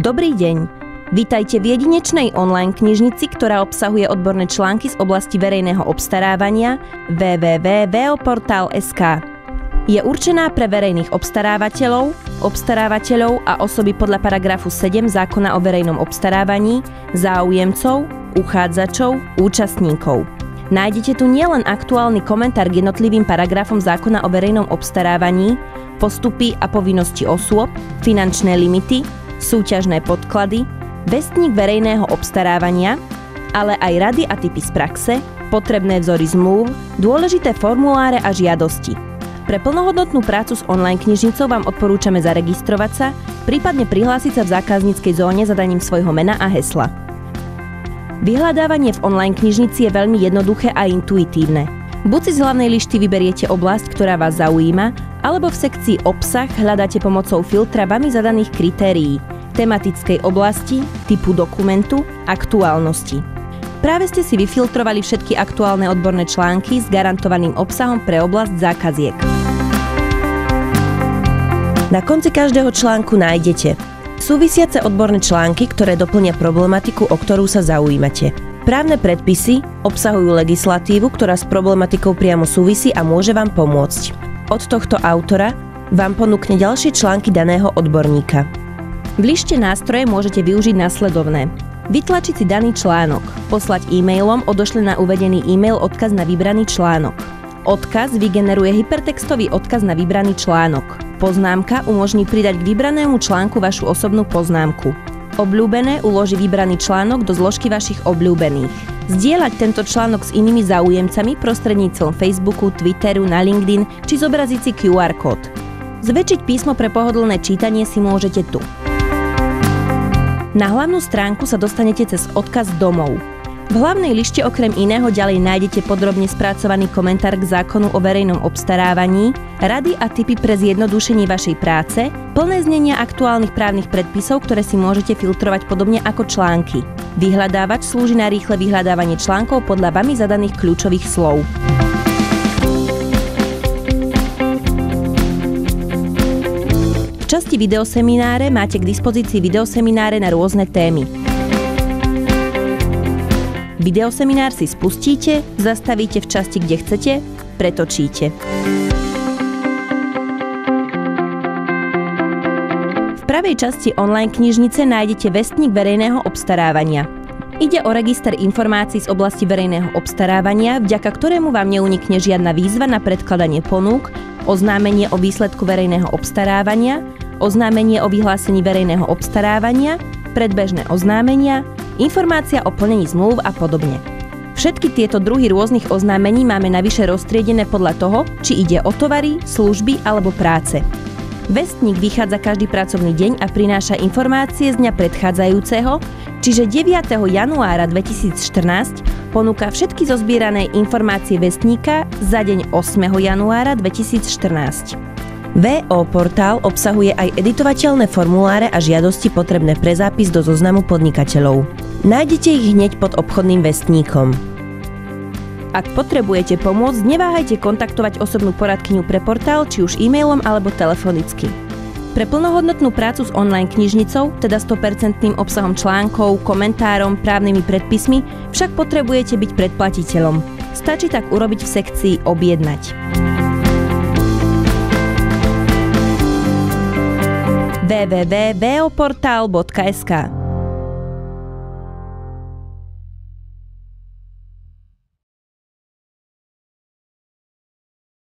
Dobrý deň. Vítajte v jedinečnej online knižnici, ktorá obsahuje odborné články z oblasti verejného obstarávania www.veoportal.sk. Je určená pre verejných obstarávateľov a osoby podľa paragrafu 7 zákona o verejnom obstarávaní, záujemcov, uchádzačov, účastníkov. Nájdete tu nielen aktuálny komentár k jednotlivým paragrafom zákona o verejnom obstarávaní, postupy a povinnosti osôb, finančné limity, súťažné podklady, vestník verejného obstarávania, ale aj rady a tipy z praxe, potrebné vzory zmluv, dôležité formuláre a žiadosti. Pre plnohodnotnú prácu s online knižnicou vám odporúčame zaregistrovať sa, prípadne prihlásiť sa v zákazníckej zóne zadaním svojho mena a hesla. Vyhľadávanie v online knižnici je veľmi jednoduché a intuitívne. Buď si z hlavnej lišty vyberiete oblasť, ktorá vás zaujíma, alebo v sekcii obsah hľadáte pomocou filtra vami zadaných kritérií, tematickej oblasti, typu dokumentu, aktuálnosti. Práve ste si vyfiltrovali všetky aktuálne odborné články s garantovaným obsahom pre oblasť zákaziek. Na konci každého článku nájdete súvisiace odborné články, ktoré doplnia problematiku, o ktorú sa zaujímate. Právne predpisy obsahujú legislatívu, ktorá s problematikou priamo súvisí a môže vám pomôcť. Od tohto autora vám ponúkne ďalšie články daného odborníka. V lište nástroje môžete využiť nasledovné. Vytlačiť si daný článok, poslať e-mailom odošle na uvedený e-mail odkaz na vybraný článok. Odkaz vygeneruje hypertextový odkaz na vybraný článok. Poznámka umožní pridať k vybranému článku vašu osobnú poznámku. Obľúbené uloží vybraný článok do zložky vašich obľúbených. Zdieľať tento článok s inými záujemcami prostredníctvom Facebooku, Twitteru, na LinkedIn či zobraziť si QR kód. Zväčšiť písmo pre pohodlné čítanie si môžete tu. Na hlavnú stránku sa dostanete cez odkaz domov. V hlavnej lište okrem iného ďalej nájdete podrobne spracovaný komentár k zákonu o verejnom obstarávaní, rady a tipy pre zjednodušenie vašej práce, plné znenia aktuálnych právnych predpisov, ktoré si môžete filtrovať podobne ako články. Vyhľadávač slúži na rýchle vyhľadávanie článkov podľa vami zadaných kľúčových slov. V časti videosemináre máte k dispozícii videosemináre na rôzne témy. Videoseminár si spustíte, zastavíte v časti, kde chcete, pretočíte. V pravej časti online knižnice nájdete vestník verejného obstarávania. Ide o register informácií z oblasti verejného obstarávania, vďaka ktorému vám neunikne žiadna výzva na predkladanie ponúk, oznámenie o výsledku verejného obstarávania, oznámenie o vyhlásení verejného obstarávania, predbežné oznámenia, informácia o plnení zmluv a podobne. Všetky tieto druhy rôznych oznámení máme navyše roztriedené podľa toho, či ide o tovary, služby alebo práce. Vestník vychádza každý pracovný deň a prináša informácie z dňa predchádzajúceho, čiže 9. januára 2014 ponúka všetky zozbierané informácie vestníka za deň 8. januára 2014. VO portál obsahuje aj editovateľné formuláre a žiadosti potrebné pre zápis do zoznamu podnikateľov. Nájdete ich hneď pod obchodným vestníkom. Ak potrebujete pomôcť, neváhajte kontaktovať osobnú poradkyňu pre portál, či už e-mailom alebo telefonicky. Pre plnohodnotnú prácu s online knižnicou, teda 100% obsahom článkov, komentárom, právnymi predpismi, však potrebujete byť predplatiteľom. Stačí tak urobiť v sekcii Objednať. www.veoportal.sk